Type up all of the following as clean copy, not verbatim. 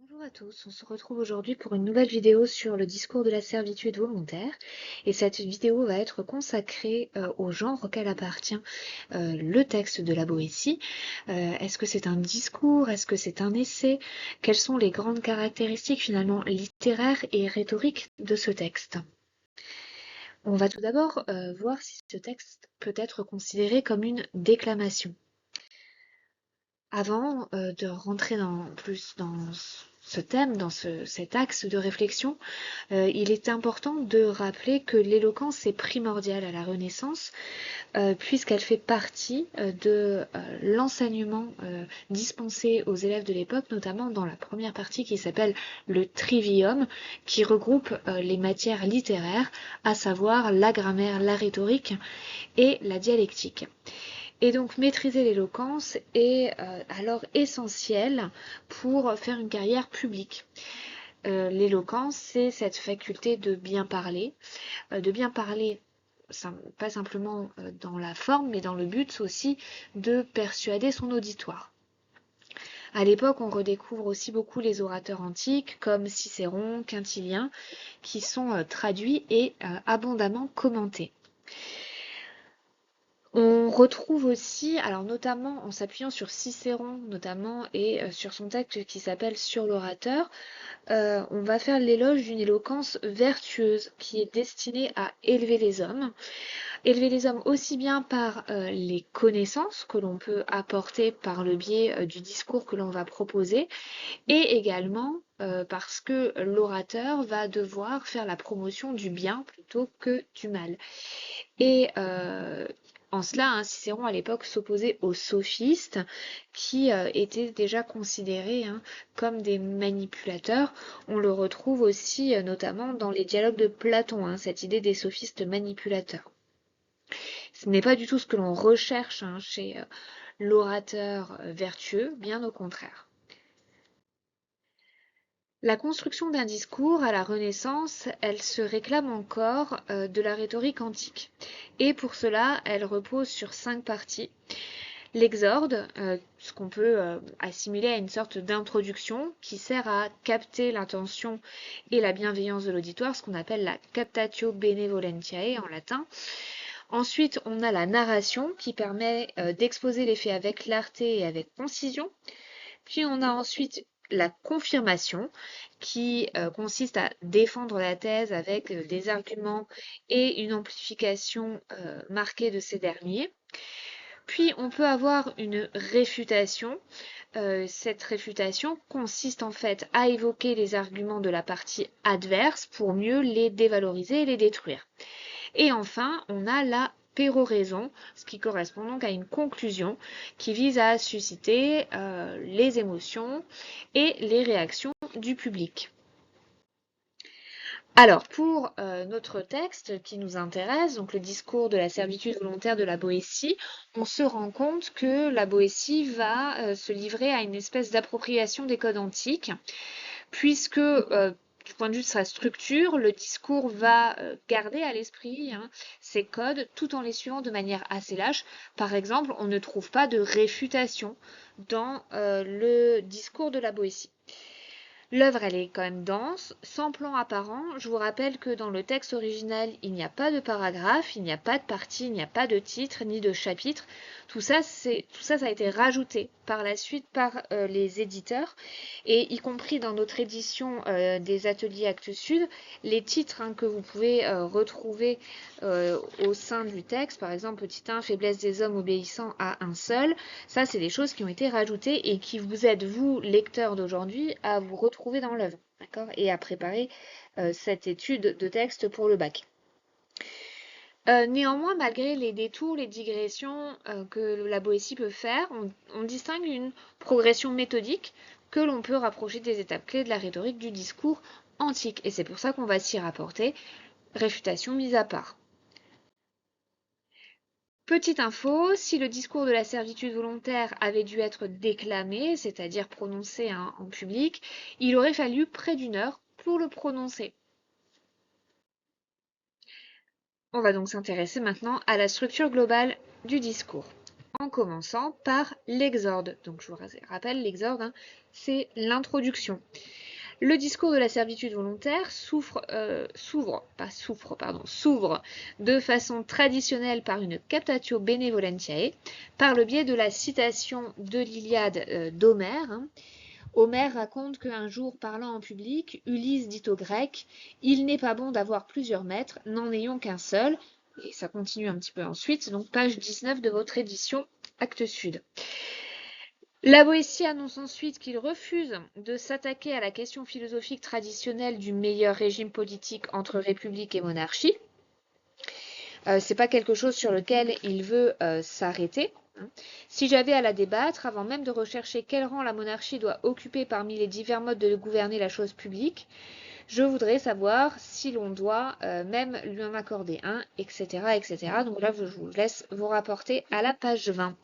Bonjour à tous, on se retrouve aujourd'hui pour une nouvelle vidéo sur le discours de la servitude volontaire et cette vidéo va être consacrée au genre auquel appartient le texte de la Boétie. Est-ce que c'est un discours? Est-ce que c'est un essai? Quelles sont les grandes caractéristiques finalement littéraires et rhétoriques de ce texte? On va tout d'abord voir si ce texte peut être considéré comme une déclamation. Avant de rentrer plus dans ce thème, dans cet axe de réflexion, il est important de rappeler que l'éloquence est primordiale à la Renaissance, puisqu'elle fait partie de l'enseignement dispensé aux élèves de l'époque, notamment dans la première partie qui s'appelle le trivium, qui regroupe les matières littéraires, à savoir la grammaire, la rhétorique et la dialectique. Et donc maîtriser l'éloquence est alors essentiel pour faire une carrière publique. L'éloquence, c'est cette faculté de bien parler pas simplement dans la forme, mais dans le but aussi de persuader son auditoire. À l'époque, on redécouvre aussi beaucoup les orateurs antiques comme Cicéron, Quintilien, qui sont traduits et abondamment commentés. On retrouve aussi, alors notamment en s'appuyant sur Cicéron notamment et sur son texte qui s'appelle Sur l'orateur, on va faire l'éloge d'une éloquence vertueuse qui est destinée à élever les hommes aussi bien par les connaissances que l'on peut apporter par le biais du discours que l'on va proposer, et également parce que l'orateur va devoir faire la promotion du bien plutôt que du mal. Et en cela, hein, Cicéron à l'époque s'opposait aux sophistes qui étaient déjà considérés comme des manipulateurs. On le retrouve aussi notamment dans les dialogues de Platon, cette idée des sophistes manipulateurs. Ce n'est pas du tout ce que l'on recherche chez l'orateur vertueux, bien au contraire. La construction d'un discours à la Renaissance, elle se réclame encore de la rhétorique antique. Et pour cela, elle repose sur 5 parties. L'exorde, ce qu'on peut assimiler à une sorte d'introduction qui sert à capter l'intention et la bienveillance de l'auditoire, ce qu'on appelle la captatio benevolentiae en latin. Ensuite, on a la narration qui permet d'exposer les faits avec clarté et avec concision. Puis on a ensuite la confirmation qui consiste à défendre la thèse avec des arguments et une amplification marquée de ces derniers. Puis on peut avoir une réfutation. Cette réfutation consiste en fait à évoquer les arguments de la partie adverse pour mieux les dévaloriser et les détruire. Et enfin, on a la péroraison, ce qui correspond donc à une conclusion qui vise à susciter les émotions et les réactions du public. Alors, pour notre texte qui nous intéresse, donc le discours de la servitude volontaire de la Boétie, on se rend compte que la Boétie va se livrer à une espèce d'appropriation des codes antiques, puisque du point de vue de sa structure, le discours va garder à l'esprit ces codes tout en les suivant de manière assez lâche. Par exemple, on ne trouve pas de réfutation dans le discours de la Boétie. L'œuvre, elle est quand même dense, sans plan apparent. Je vous rappelle que dans le texte original, il n'y a pas de paragraphe, il n'y a pas de partie, il n'y a pas de titre ni de chapitre. Tout ça, ça a été rajouté par la suite par les éditeurs, et y compris dans notre édition des ateliers Actes Sud, les titres que vous pouvez retrouver au sein du texte, par exemple petit 1, faiblesse des hommes obéissant à un seul, ça c'est des choses qui ont été rajoutées et qui vous aident, vous, lecteurs d'aujourd'hui, à vous retrouver dans l'œuvre, d'accord, et à préparer cette étude de texte pour le bac. Néanmoins, malgré les détours, les digressions que la Boétie peut faire, on distingue une progression méthodique que l'on peut rapprocher des étapes clés de la rhétorique du discours antique. Et c'est pour ça qu'on va s'y rapporter, réfutation mise à part. Petite info, si le discours de la servitude volontaire avait dû être déclamé, c'est-à-dire prononcé en public, il aurait fallu près d'une heure pour le prononcer. On va donc s'intéresser maintenant à la structure globale du discours. en commençant par l'exorde. Donc je vous rappelle, l'exorde, hein, c'est l'introduction. Le discours de la servitude volontaire s'ouvre de façon traditionnelle par une captatio benevolentiae, par le biais de la citation de l'Iliade d'Homère. Hein. Homère raconte qu'un jour, parlant en public, Ulysse dit aux Grecs « Il n'est pas bon d'avoir plusieurs maîtres, n'en ayons qu'un seul ». Et ça continue un petit peu ensuite, donc page 19 de votre édition, acte sud. La Boétie annonce ensuite qu'il refuse de s'attaquer à la question philosophique traditionnelle du meilleur régime politique entre république et monarchie. C'est pas quelque chose sur lequel il veut s'arrêter. Si j'avais à la débattre, avant même de rechercher quel rang la monarchie doit occuper parmi les divers modes de gouverner la chose publique, je voudrais savoir si l'on doit même lui en accorder un, etc., etc. Donc là, je vous laisse vous rapporter à la page 20.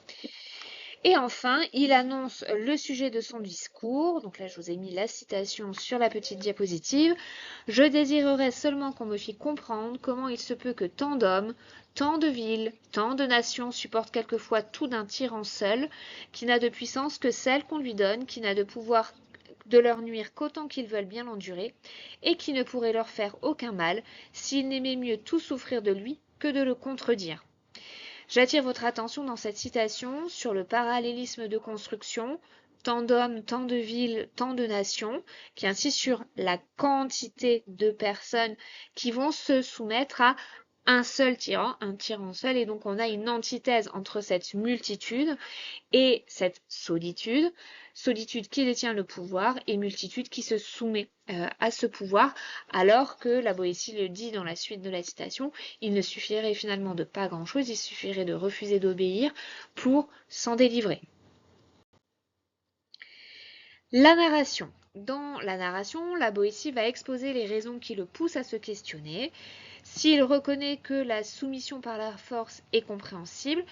Et enfin, il annonce le sujet de son discours. Donc là, je vous ai mis la citation sur la petite diapositive. Je désirerais seulement qu'on me fît comprendre comment il se peut que tant d'hommes, tant de villes, tant de nations supportent quelquefois tout d'un tyran seul, qui n'a de puissance que celle qu'on lui donne, qui n'a de pouvoir de leur nuire qu'autant qu'ils veulent bien l'endurer, et qui ne pourrait leur faire aucun mal, s'ils n'aimaient mieux tout souffrir de lui que de le contredire. J'attire votre attention dans cette citation sur le parallélisme de construction, tant d'hommes, tant de villes, tant de nations, qui insiste sur la quantité de personnes qui vont se soumettre à un seul tyran, un tyran seul, et donc on a une antithèse entre cette multitude et cette solitude, solitude qui détient le pouvoir et multitude qui se soumet à ce pouvoir, alors que la Boétie le dit dans la suite de la citation, il ne suffirait finalement de pas grand-chose, il suffirait de refuser d'obéir pour s'en délivrer. La narration. Dans la narration, la Boétie va exposer les raisons qui le poussent à se questionner. S'il reconnaît que la soumission par la force est compréhensible,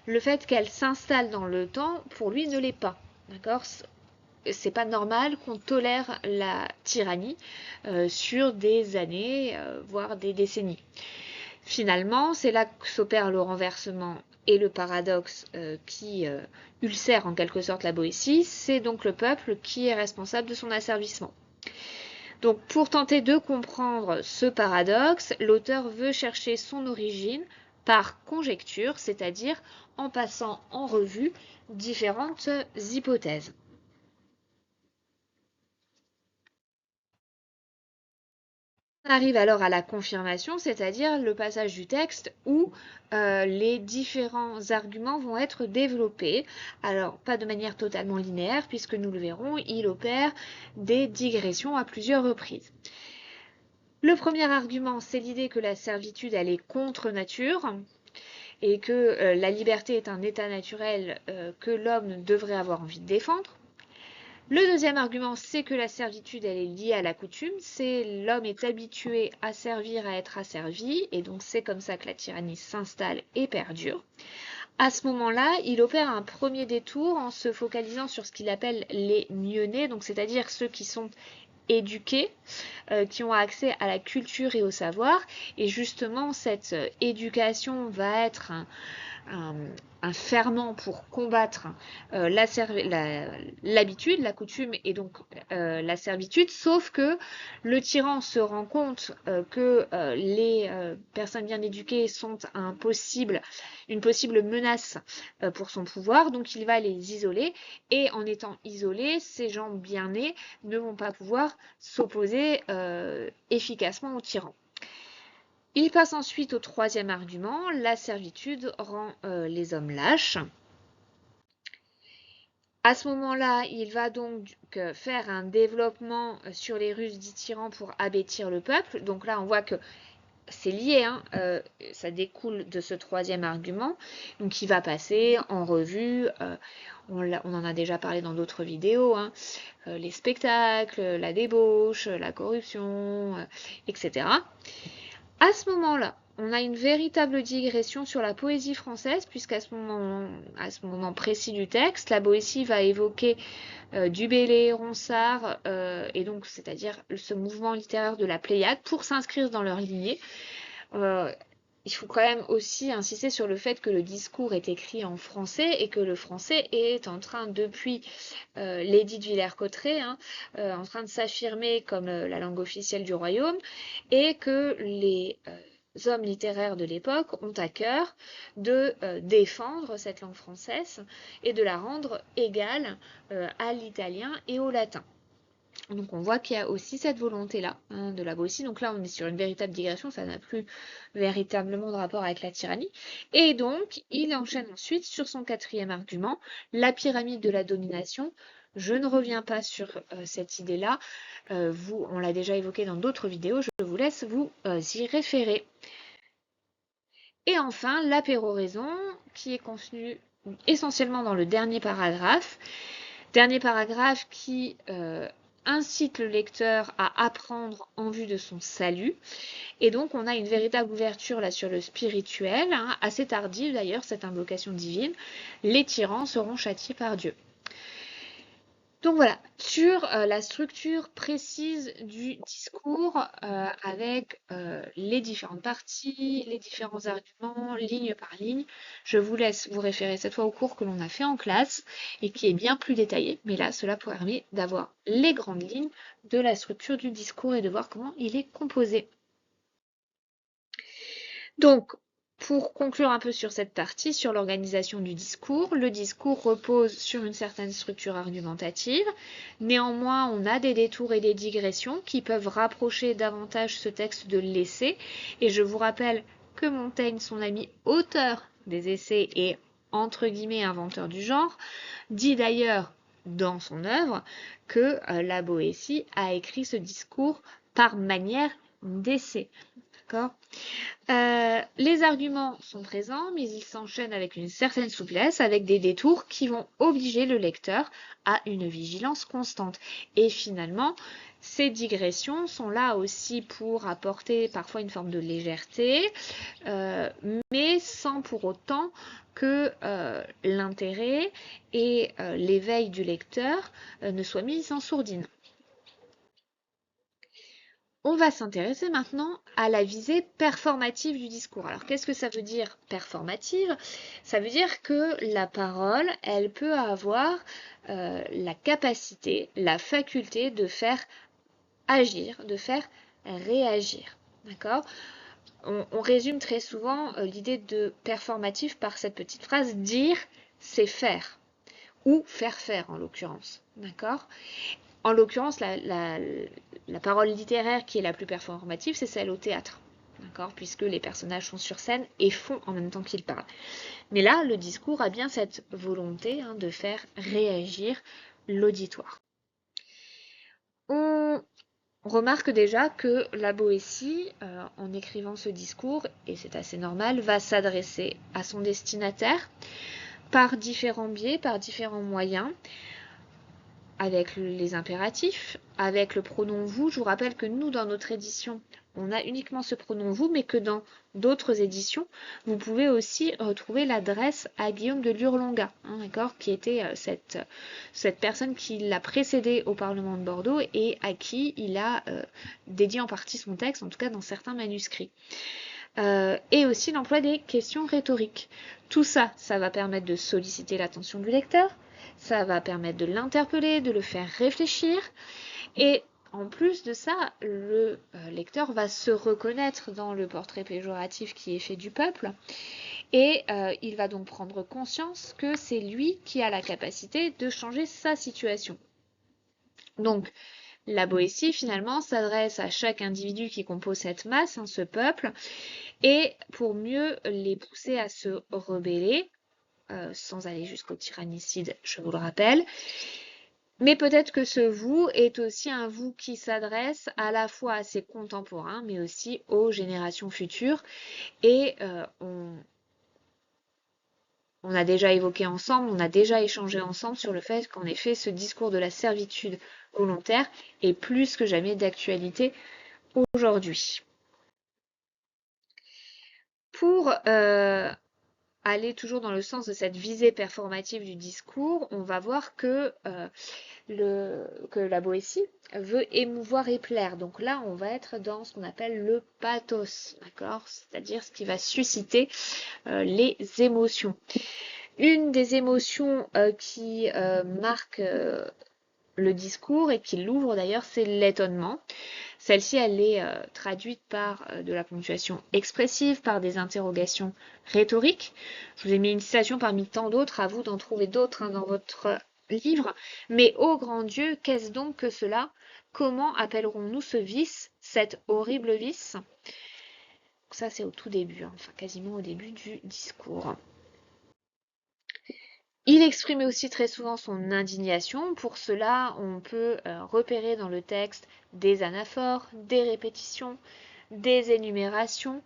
le fait qu'elle s'installe dans le temps, pour lui, ne l'est pas. D'accord ? C'est pas normal qu'on tolère la tyrannie sur des années, voire des décennies. Finalement, c'est là que s'opère le renversement et le paradoxe qui ulcère en quelque sorte la Boétie. C'est donc le peuple qui est responsable de son asservissement. Donc, pour tenter de comprendre ce paradoxe, l'auteur veut chercher son origine par conjecture, c'est-à-dire en passant en revue différentes hypothèses. On arrive alors à la confirmation, c'est-à-dire le passage du texte où les différents arguments vont être développés. Alors, pas de manière totalement linéaire, puisque nous le verrons, il opère des digressions à plusieurs reprises. Le premier argument, c'est l'idée que la servitude, elle est contre nature et que la liberté est un état naturel que l'homme devrait avoir envie de défendre. Le deuxième argument, c'est que la servitude, elle est liée à la coutume. C'est l'homme est habitué à servir, à être asservi, et donc c'est comme ça que la tyrannie s'installe et perdure. À ce moment-là, il opère un premier détour en se focalisant sur ce qu'il appelle les mieux-nés, donc c'est-à-dire ceux qui sont éduqués, qui ont accès à la culture et au savoir. Et justement, cette éducation va être un ferment pour combattre l'habitude, la coutume et donc la servitude, sauf que le tyran se rend compte que les personnes bien éduquées sont une possible menace pour son pouvoir, donc il va les isoler, et en étant isolés, ces gens bien nés ne vont pas pouvoir s'opposer efficacement au tyran. Il passe ensuite au troisième argument, la servitude rend les hommes lâches. À ce moment-là, il va donc faire un développement sur les ruses du tyran pour abêtir le peuple. Donc là, on voit que c'est lié, hein, ça découle de ce troisième argument. Donc il va passer en revue, on en a déjà parlé dans d'autres vidéos, hein, les spectacles, la débauche, la corruption, etc. À ce moment-là, on a une véritable digression sur la poésie française, puisqu'à ce moment précis du texte, la Boétie va évoquer du Bellay, Ronsard, et donc c'est-à-dire ce mouvement littéraire de la Pléiade, pour s'inscrire dans leur lignée. il faut quand même aussi insister sur le fait que le discours est écrit en français et que le français est en train, depuis l'édit de Villers-Cotterêts, hein, en train de s'affirmer comme la langue officielle du royaume, et que les hommes littéraires de l'époque ont à cœur de défendre cette langue française et de la rendre égale à l'italien et au latin. Donc on voit qu'il y a aussi cette volonté-là, hein, de la Boétie. Donc là, on est sur une véritable digression, ça n'a plus véritablement de rapport avec la tyrannie. Et donc, il enchaîne ensuite sur son quatrième argument, la pyramide de la domination. Je ne reviens pas sur cette idée-là. On l'a déjà évoqué dans d'autres vidéos, je vous laisse vous y référer. Et enfin, la péroraison, qui est contenue essentiellement dans le dernier paragraphe. Dernier paragraphe qui incite le lecteur à apprendre en vue de son salut. Et donc, on a une véritable ouverture là sur le spirituel, hein, assez tardive d'ailleurs, cette invocation divine. Les tyrans seront châtiés par Dieu. Donc voilà, sur la structure précise du discours avec les différentes parties, les différents arguments, ligne par ligne, je vous laisse vous référer cette fois au cours que l'on a fait en classe et qui est bien plus détaillé. Mais là, cela permet d'avoir les grandes lignes de la structure du discours et de voir comment il est composé. Donc, pour conclure un peu sur cette partie, sur l'organisation du discours, le discours repose sur une certaine structure argumentative. Néanmoins, on a des détours et des digressions qui peuvent rapprocher davantage ce texte de l'essai. Et je vous rappelle que Montaigne, son ami auteur des essais et entre guillemets inventeur du genre, dit d'ailleurs dans son œuvre que la Boétie a écrit ce discours par manière d'essai. D'accord ? Les arguments sont présents, mais ils s'enchaînent avec une certaine souplesse, avec des détours qui vont obliger le lecteur à une vigilance constante. Et finalement, ces digressions sont là aussi pour apporter parfois une forme de légèreté, mais sans pour autant que l'intérêt et l'éveil du lecteur ne soient mis en sourdine. On va s'intéresser maintenant à la visée performative du discours. Alors, qu'est-ce que ça veut dire performative? Ça veut dire que la parole, elle peut avoir la capacité, la faculté de faire agir, de faire réagir. D'accord? On résume très souvent l'idée de performatif par cette petite phrase dire, c'est faire, ou faire faire en l'occurrence. D'accord? En l'occurrence, la parole littéraire qui est la plus performative, c'est celle au théâtre, d'accord, puisque les personnages sont sur scène et font en même temps qu'ils parlent. Mais là, le discours a bien cette volonté de faire réagir l'auditoire. On remarque déjà que la Boétie, en écrivant ce discours, et c'est assez normal, va s'adresser à son destinataire par différents biais, par différents moyens, avec les impératifs, avec le pronom vous. Je vous rappelle que nous, dans notre édition, on a uniquement ce pronom vous, mais que dans d'autres éditions, vous pouvez aussi retrouver l'adresse à Guillaume de Lurlonga, d'accord, qui était cette personne qui l'a précédé au Parlement de Bordeaux et à qui il a dédié en partie son texte, en tout cas dans certains manuscrits. Et aussi l'emploi des questions rhétoriques. Tout ça, ça va permettre de solliciter l'attention du lecteur, ça va permettre de l'interpeller, de le faire réfléchir, et en plus de ça, le lecteur va se reconnaître dans le portrait péjoratif qui est fait du peuple, et il va donc prendre conscience que c'est lui qui a la capacité de changer sa situation. Donc, la Boétie, finalement, s'adresse à chaque individu qui compose cette masse, ce peuple, et pour mieux les pousser à se rebeller, sans aller jusqu'au tyrannicide, je vous le rappelle. Mais peut-être que ce vous est aussi un vous qui s'adresse à la fois à ses contemporains, mais aussi aux générations futures. Et on a déjà évoqué ensemble, on a déjà échangé ensemble sur le fait qu'en effet, ce discours de la servitude volontaire est plus que jamais d'actualité aujourd'hui. Pour aller toujours dans le sens de cette visée performative du discours, on va voir que la Boétie veut émouvoir et plaire. Donc là, on va être dans ce qu'on appelle le pathos, d'accord? C'est-à-dire ce qui va susciter les émotions. Une des émotions qui marque le discours et qui l'ouvre d'ailleurs, c'est l'étonnement. Celle-ci, elle est traduite par de la ponctuation expressive, par des interrogations rhétoriques. Je vous ai mis une citation parmi tant d'autres, à vous d'en trouver d'autres dans votre livre. Mais ô grand Dieu, qu'est-ce donc que cela? Comment appellerons-nous ce vice, cet horrible vice? Ça, c'est au tout début, enfin quasiment au début du discours. Il exprimait aussi très souvent son indignation. Pour cela, on peut repérer dans le texte des anaphores, des répétitions, des énumérations,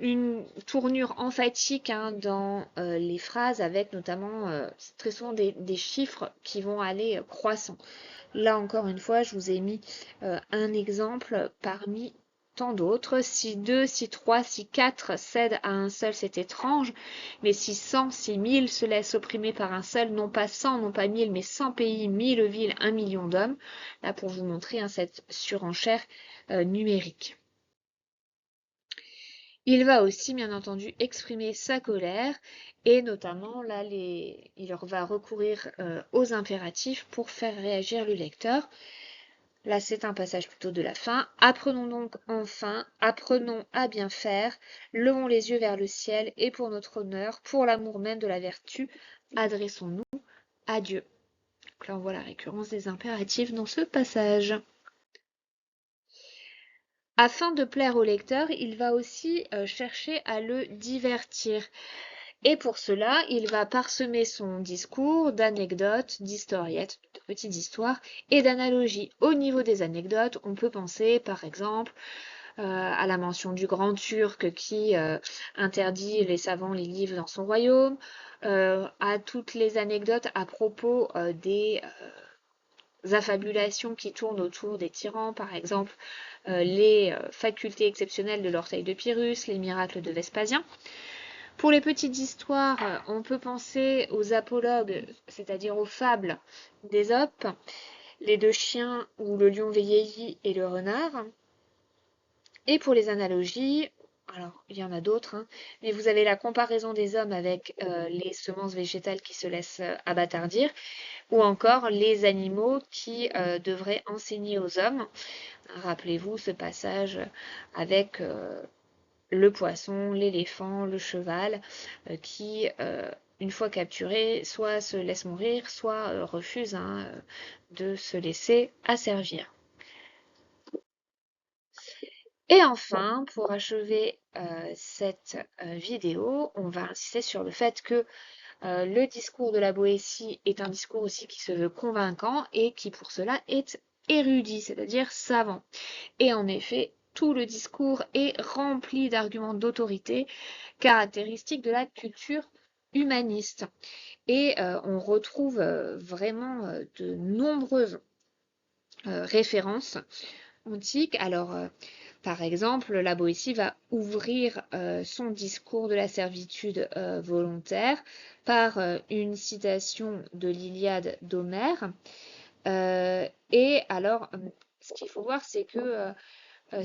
une tournure emphatique dans les phrases avec notamment très souvent des chiffres qui vont aller croissant. Là encore une fois, je vous ai mis un exemple parmi tant d'autres. Si 2, si 3, si 4 cèdent à un seul, c'est étrange. Mais si 100, si 1000 se laissent opprimer par un seul, non pas 100, non pas 1000, mais 100 pays, 1000 villes, 1 million d'hommes. Là, pour vous montrer cette surenchère numérique. Il va aussi, bien entendu, exprimer sa colère et notamment, là, il va recourir aux impératifs pour faire réagir le lecteur. Là, c'est un passage plutôt de la fin. Apprenons donc enfin, apprenons à bien faire, levons les yeux vers le ciel et pour notre honneur, pour l'amour même de la vertu, adressons-nous à Dieu. Donc là, on voit la récurrence des impératifs dans ce passage. Afin de plaire au lecteur, il va aussi chercher à le divertir. Et pour cela, il va parsemer son discours d'anecdotes, d'historiettes, de petites histoires et d'analogies. Au niveau des anecdotes, on peut penser par exemple à la mention du grand Turc qui interdit les savants les livres dans son royaume, à toutes les anecdotes à propos des affabulations qui tournent autour des tyrans, par exemple les facultés exceptionnelles de l'orteil de Pyrrhus, les miracles de Vespasien. Pour les petites histoires, on peut penser aux apologues, c'est-à-dire aux fables d'Ésope, les deux chiens ou le lion vieilli et le renard. Et pour les analogies, alors il y en a d'autres, mais vous avez la comparaison des hommes avec les semences végétales qui se laissent abattardir, ou encore les animaux qui devraient enseigner aux hommes. Rappelez-vous ce passage avec le poisson, l'éléphant, le cheval, qui, une fois capturé, soit se laisse mourir, soit refuse de se laisser asservir. Et enfin, pour achever cette vidéo, on va insister sur le fait que le discours de la Boétie est un discours aussi qui se veut convaincant et qui pour cela est érudit, c'est-à-dire savant. Et en effet, tout le discours est rempli d'arguments d'autorité, caractéristiques de la culture humaniste. Et on retrouve vraiment de nombreuses références antiques. Alors, par exemple, la Boétie va ouvrir son discours de la servitude volontaire par une citation de l'Iliade d'Homère. Et alors, ce qu'il faut voir, c'est que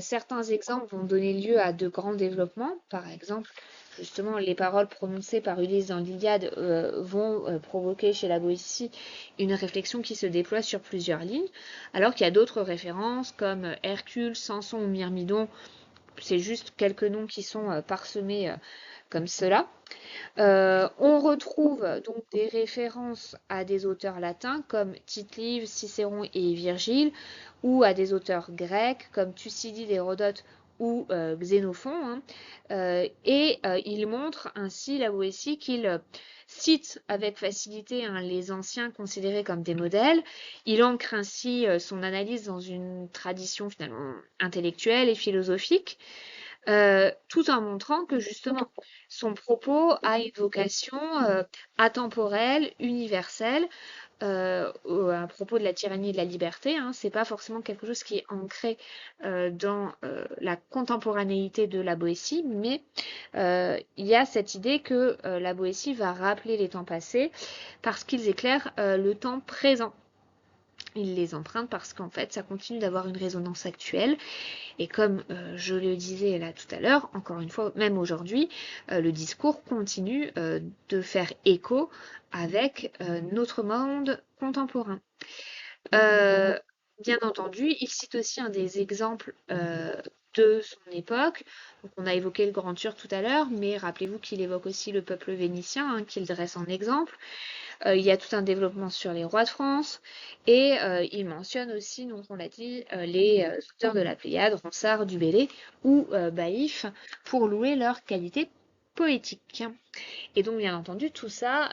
certains exemples vont donner lieu à de grands développements. Par exemple, justement, les paroles prononcées par Ulysse dans l'Iliade vont provoquer chez la Boétie une réflexion qui se déploie sur plusieurs lignes, alors qu'il y a d'autres références comme Hercule, Samson ou Myrmidon. C'est juste quelques noms qui sont parsemés comme cela. On retrouve donc des références à des auteurs latins comme Tite-Live, Cicéron et Virgile, ou à des auteurs grecs comme Thucydide, Hérodote ou Xénophon. Et il montre ainsi la Boétie qu'il cite avec facilité les anciens considérés comme des modèles. Il ancre ainsi son analyse dans une tradition finalement intellectuelle et philosophique. Tout en montrant que justement son propos a une vocation atemporelle, universelle, à propos de la tyrannie et de la liberté, hein. C'est pas forcément quelque chose qui est ancré dans la contemporanéité de la Boétie, mais il y a cette idée que la Boétie va rappeler les temps passés parce qu'ils éclairent le temps présent. Ils les empruntent parce qu'en fait, ça continue d'avoir une résonance actuelle. Et comme je le disais là tout à l'heure, encore une fois, même aujourd'hui, le discours continue de faire écho avec notre monde contemporain. Bien entendu, il cite aussi un des exemples de son époque. Donc, on a évoqué le Grand Turc tout à l'heure, mais rappelez-vous qu'il évoque aussi le peuple vénitien, hein, qu'il dresse en exemple. Il y a tout un développement sur les rois de France et il mentionne aussi, donc on l'a dit, les auteurs de la Pléiade, Ronsard, Du Bellay ou Baïf pour louer leur qualité poétique. Et donc, bien entendu, tout ça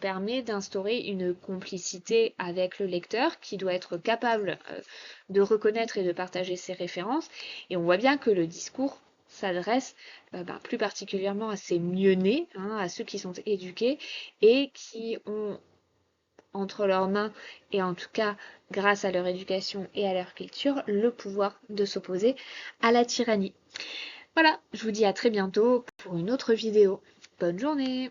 permet d'instaurer une complicité avec le lecteur qui doit être capable de reconnaître et de partager ses références. Et on voit bien que le discours s'adresse plus particulièrement à ces mieux-nés, hein, à ceux qui sont éduqués et qui ont entre leurs mains, et en tout cas grâce à leur éducation et à leur culture, le pouvoir de s'opposer à la tyrannie. Voilà, je vous dis à très bientôt pour une autre vidéo. Bonne journée!